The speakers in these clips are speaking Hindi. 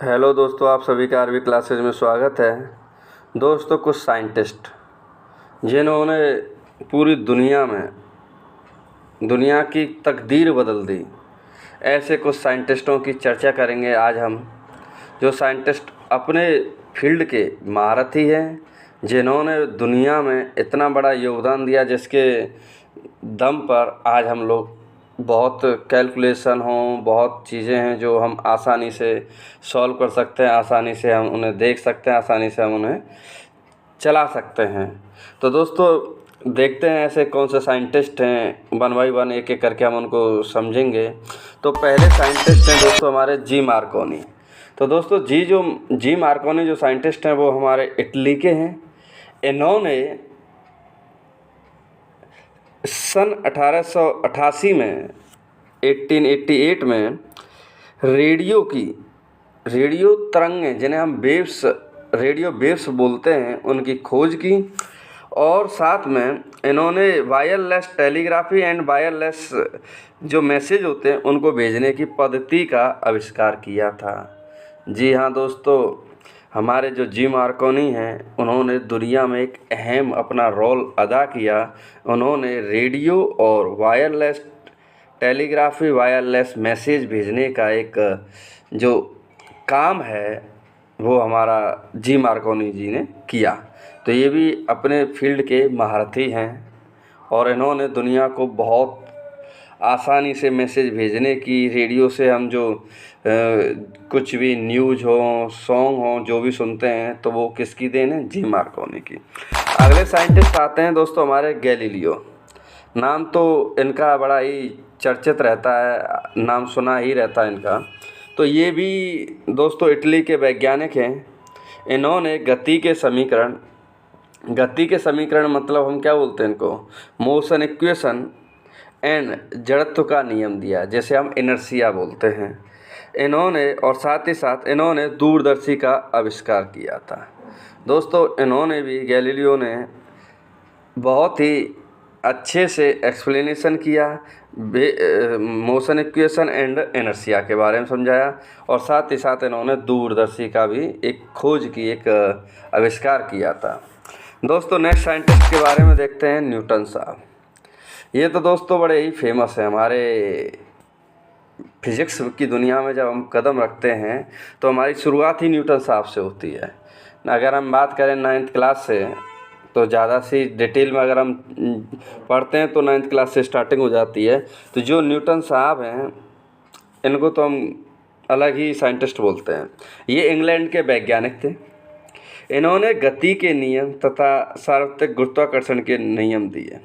हेलो दोस्तों, आप सभी का आरवी क्लासेज में स्वागत है। दोस्तों, कुछ साइंटिस्ट जिन्होंने पूरी दुनिया की तकदीर बदल दी, ऐसे कुछ साइंटिस्टों की चर्चा करेंगे आज हम। जो साइंटिस्ट अपने फील्ड के महारथी हैं, जिन्होंने दुनिया में इतना बड़ा योगदान दिया, जिसके दम पर आज हम लोग बहुत कैलकुलेशन हों, बहुत चीज़ें हैं जो हम आसानी से सॉल्व कर सकते हैं, आसानी से हम उन्हें देख सकते हैं, आसानी से हम उन्हें चला सकते हैं। तो दोस्तों, देखते हैं ऐसे कौन से साइंटिस्ट हैं। वन बाई वन एक एक करके हम उनको समझेंगे। तो पहले साइंटिस्ट हैं दोस्तों हमारे जी मार्कोनी। तो दोस्तों, जी मार्कोनी जो साइंटिस्ट हैं वो हमारे इटली के हैं। इन्होंने सन 1888 में 1888 में रेडियो तरंगें, जिन्हें हम रेडियो वेव्स बोलते हैं, उनकी खोज की। और साथ में इन्होंने वायरलेस टेलीग्राफी एंड वायरलेस जो मैसेज होते हैं उनको भेजने की पद्धति का आविष्कार किया था। जी हाँ दोस्तों, हमारे जो जी मार्कोनी हैं, उन्होंने दुनिया में एक अहम अपना रोल अदा किया। उन्होंने रेडियो और वायरलेस टेलीग्राफी, वायरलेस मैसेज भेजने का एक जो काम है वो हमारा जी मार्कोनी जी ने किया। तो ये भी अपने फील्ड के महारथी हैं और इन्होंने दुनिया को बहुत आसानी से मैसेज भेजने की, रेडियो से हम जो कुछ भी न्यूज़ हो, सॉन्ग हो, जो भी सुनते हैं, तो वो किसकी देन है? जी मार्कोनी की। अगले साइंटिस्ट आते हैं दोस्तों हमारे गैलीलियो। नाम तो इनका बड़ा ही चर्चित रहता है, नाम सुना ही रहता है इनका। तो ये भी दोस्तों इटली के वैज्ञानिक हैं। इन्होंने गति के समीकरण मतलब हम क्या बोलते हैं इनको? मोशन इक्वेशन एंड जड़त्व का नियम दिया, जैसे हम इनर्शिया बोलते हैं इन्होंने। और साथ ही साथ इन्होंने दूरदर्शी का आविष्कार किया था। दोस्तों, इन्होंने भी, गैलीलियो ने बहुत ही अच्छे से एक्सप्लेनेशन किया, मोशन इक्वेशन एंड इनर्शिया के बारे में समझाया। और साथ ही साथ इन्होंने दूरदर्शी का भी एक खोज की, एक आविष्कार किया था। दोस्तों, नेक्स्ट साइंटिस्ट के बारे में देखते हैं, न्यूटन साहब। ये तो दोस्तों बड़े ही फेमस हैं। हमारे फिज़िक्स की दुनिया में जब हम कदम रखते हैं तो हमारी शुरुआत ही न्यूटन साहब से होती है। अगर हम बात करें 9th क्लास से, तो ज़्यादा सी डिटेल में अगर हम पढ़ते हैं तो 9th क्लास से स्टार्टिंग हो जाती है। तो जो न्यूटन साहब हैं, इनको तो हम अलग ही साइंटिस्ट बोलते हैं। ये इंग्लैंड के वैज्ञानिक थे। इन्होंने गति के नियम तथा सार्वत्रिक गुरुत्वाकर्षण के नियम दिए,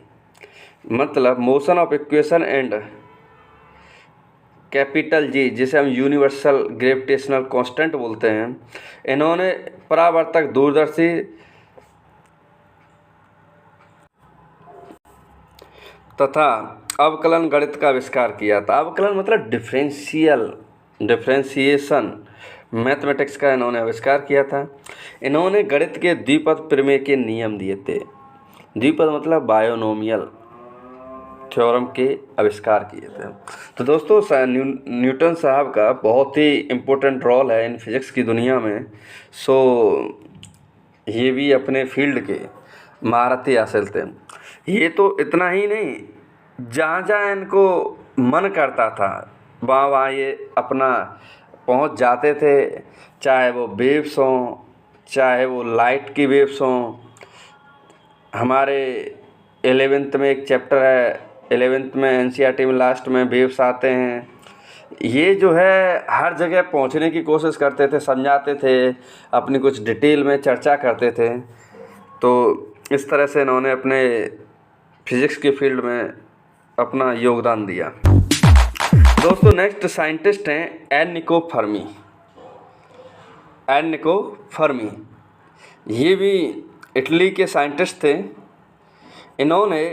मतलब motion of equation and capital G, जिसे हम यूनिवर्सल ग्रेविटेशनल कांस्टेंट बोलते हैं। इन्होंने परावर्तक, दूरदर्शी तथा अवकलन गणित का आविष्कार किया था। अवकलन मतलब डिफरेंशिएशन मैथमेटिक्स का इन्होंने आविष्कार किया था। इन्होंने गणित के द्विपद प्रमेय के नियम दिए थे। द्विपद मतलब बायोनोमियल थ्योरम के आविष्कार किए थे। तो दोस्तों, न्यूटन साहब का बहुत ही इम्पोर्टेंट रोल है इन फिज़िक्स की दुनिया में। सो ये भी अपने फील्ड के महारथी हासिल थे। ये तो इतना ही नहीं, जहाँ जहाँ इनको मन करता था वहाँ वहाँ ये अपना पहुँच जाते थे। चाहे वो वेव्स हों, चाहे वो लाइट की वेव्स हों। हमारे 11th में एक चैप्टर है, 11th में एनसीईआरटी में लास्ट में वेव्स आते हैं। ये जो है हर जगह पहुंचने की कोशिश करते थे, समझाते थे, अपनी कुछ डिटेल में चर्चा करते थे। तो इस तरह से इन्होंने अपने फिज़िक्स के फील्ड में अपना योगदान दिया। दोस्तों, नेक्स्ट साइंटिस्ट हैं एनरिको फर्मी। ये भी इटली के साइंटिस्ट थे। इन्होंने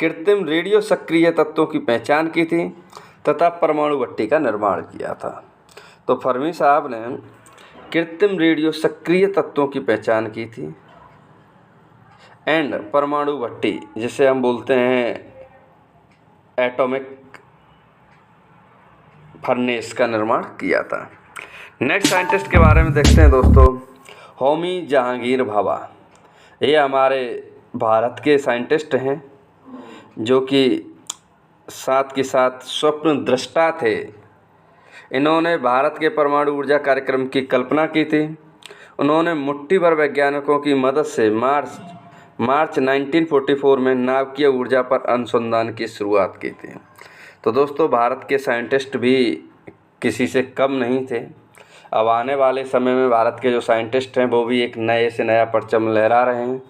कृत्रिम रेडियो सक्रिय तत्वों की पहचान की थी तथा परमाणु भट्टी का निर्माण किया था। तो फर्मी साहब ने कृत्रिम रेडियो सक्रिय तत्वों की पहचान की थी एंड परमाणु भट्टी, जिसे हम बोलते हैं एटॉमिक फर्नेस, का निर्माण किया था। नेक्स्ट साइंटिस्ट के बारे में देखते हैं दोस्तों, होमी जहांगीर भाभा। ये हमारे भारत के साइंटिस्ट हैं जो कि साथ के साथ स्वप्न दृष्टा थे। इन्होंने भारत के परमाणु ऊर्जा कार्यक्रम की कल्पना की थी। उन्होंने मुट्ठी भर वैज्ञानिकों की मदद से मार्च 1944 में नाभिकीय ऊर्जा पर अनुसंधान की शुरुआत की थी। तो दोस्तों, भारत के साइंटिस्ट भी किसी से कम नहीं थे। अब आने वाले समय में भारत के जो साइंटिस्ट हैं वो भी एक नए से नया परचम लहरा रहे हैं।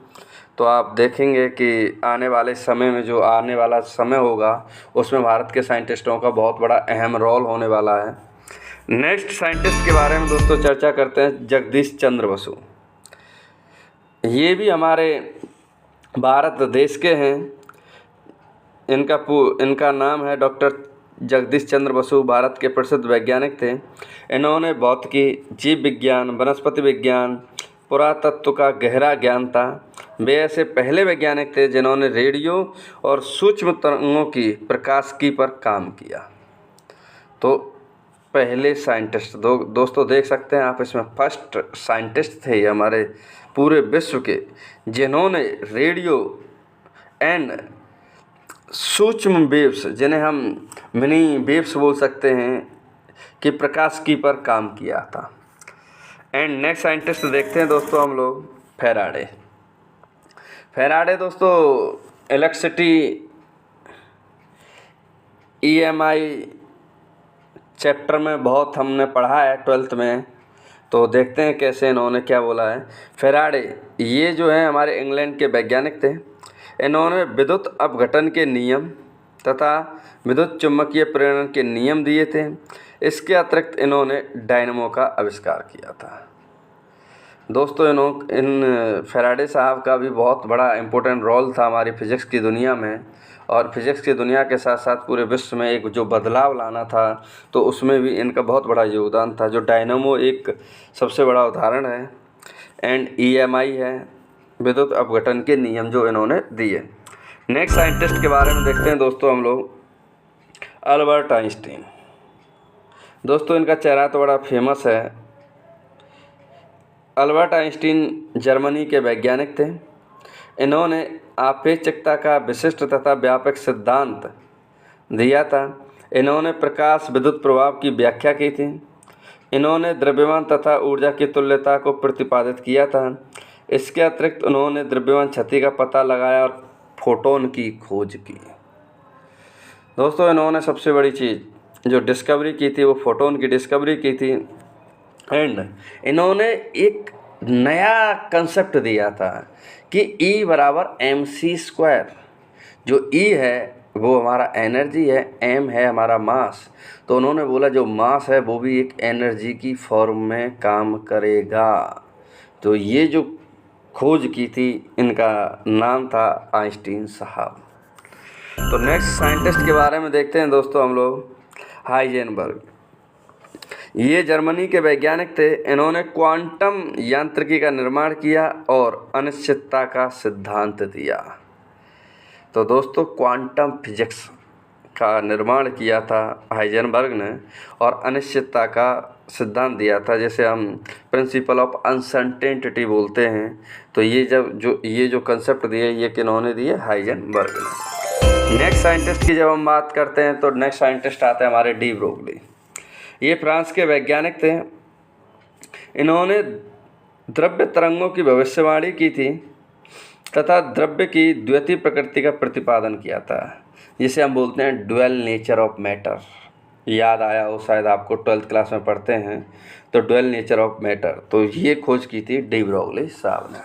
तो आप देखेंगे कि आने वाले समय में जो आने वाला समय होगा उसमें भारत के साइंटिस्टों का बहुत बड़ा अहम रोल होने वाला है। नेक्स्ट साइंटिस्ट के बारे में दोस्तों चर्चा करते हैं, जगदीश चंद्र बसु। ये भी हमारे भारत देश के हैं। इनका नाम है डॉक्टर जगदीश चंद्र बसु। भारत के प्रसिद्ध वैज्ञानिक थे। इन्होंने भौतिकी, जीव विज्ञान, वनस्पति विज्ञान, पुरातत्व का गहरा ज्ञान था। वे ऐसे पहले वैज्ञानिक थे जिन्होंने रेडियो और सूक्ष्म तरंगों की प्रकाशिकी पर काम किया। तो पहले साइंटिस्ट दोस्तों देख सकते हैं आप, इसमें फर्स्ट साइंटिस्ट थे हमारे पूरे विश्व के जिन्होंने रेडियो एंड सूक्ष्म वेव्स, जिन्हें हम मिनी वेव्स बोल सकते हैं, कि प्रकाशिकी पर काम किया था। एंड नेक्स्ट साइंटिस्ट देखते हैं दोस्तों हम लोग, फैराडे दोस्तों इलेक्ट्रिसिटी EMI चैप्टर में बहुत हमने पढ़ा है 12th में। तो देखते हैं कैसे इन्होंने क्या बोला है। फैराडे ये जो है हमारे इंग्लैंड के वैज्ञानिक थे। इन्होंने विद्युत अपघटन के नियम तथा विद्युत चुम्बकीय प्रेरण के नियम दिए थे। इसके अतिरिक्त इन्होंने डायनेमो का आविष्कार किया था। दोस्तों इन फैराडे साहब का भी बहुत बड़ा इम्पोर्टेंट रोल था हमारी फिज़िक्स की दुनिया में, और फिज़िक्स की दुनिया के साथ साथ पूरे विश्व में एक जो बदलाव लाना था तो उसमें भी इनका बहुत बड़ा योगदान था। जो डायनेमो एक सबसे बड़ा उदाहरण है, एंड EMI है विद्युत अपघटन के नियम जो इन्होंने दिए। नेक्स्ट साइंटिस्ट के बारे में देखते हैं दोस्तों हम लोग, अल्बर्ट आइंस्टीन। दोस्तों इनका चेहरा तो बड़ा फेमस है। अल्बर्ट आइंस्टीन जर्मनी के वैज्ञानिक थे। इन्होंने आपेक्षिकता का विशिष्ट तथा व्यापक सिद्धांत दिया था। इन्होंने प्रकाश विद्युत प्रभाव की व्याख्या की थी। इन्होंने द्रव्यमान तथा ऊर्जा की तुल्यता को प्रतिपादित किया था। इसके अतिरिक्त उन्होंने द्रव्यमान क्षति का पता लगाया और फोटोन की खोज की। दोस्तों इन्होंने सबसे बड़ी चीज़ जो डिस्कवरी की थी वो फोटोन की डिस्कवरी की थी। एंड इन्होंने एक नया कंसेप्ट दिया था कि E बराबर mc²। जो E है वो हमारा एनर्जी है, m है हमारा मास। तो उन्होंने बोला जो मास है वो भी एक एनर्जी की फॉर्म में काम करेगा। तो ये जो खोज की थी इनका नाम था आइंस्टीन साहब। तो नेक्स्ट साइंटिस्ट के बारे में देखते हैं दोस्तों हम लोग, हाइजेनबर्ग। ये जर्मनी के वैज्ञानिक थे। इन्होंने क्वांटम यांत्रिकी का निर्माण किया और अनिश्चितता का सिद्धांत दिया। तो दोस्तों क्वांटम फिजिक्स का निर्माण किया था हाइजेनबर्ग ने और अनिश्चितता का सिद्धांत दिया था, जैसे हम प्रिंसिपल ऑफ अनसर्टेनिटी बोलते हैं। तो ये जो कंसेप्ट दिए ये किन्होंने दिए, हाइजेनबर्ग ने। नेक्स्ट साइंटिस्ट की जब हम बात करते हैं तो नेक्स्ट साइंटिस्ट आते हैं हमारे डी ब्रोगली। ये फ्रांस के वैज्ञानिक थे। इन्होंने द्रव्य तरंगों की भविष्यवाणी की थी तथा द्रव्य की द्वितीय प्रकृति का प्रतिपादन किया था, जिसे हम बोलते हैं ड्यूअल नेचर ऑफ मैटर। याद आया हो शायद आपको, 12th क्लास में पढ़ते हैं तो ड्यूअल नेचर ऑफ मैटर। तो ये खोज की थी डी ब्रोगली साहब ने।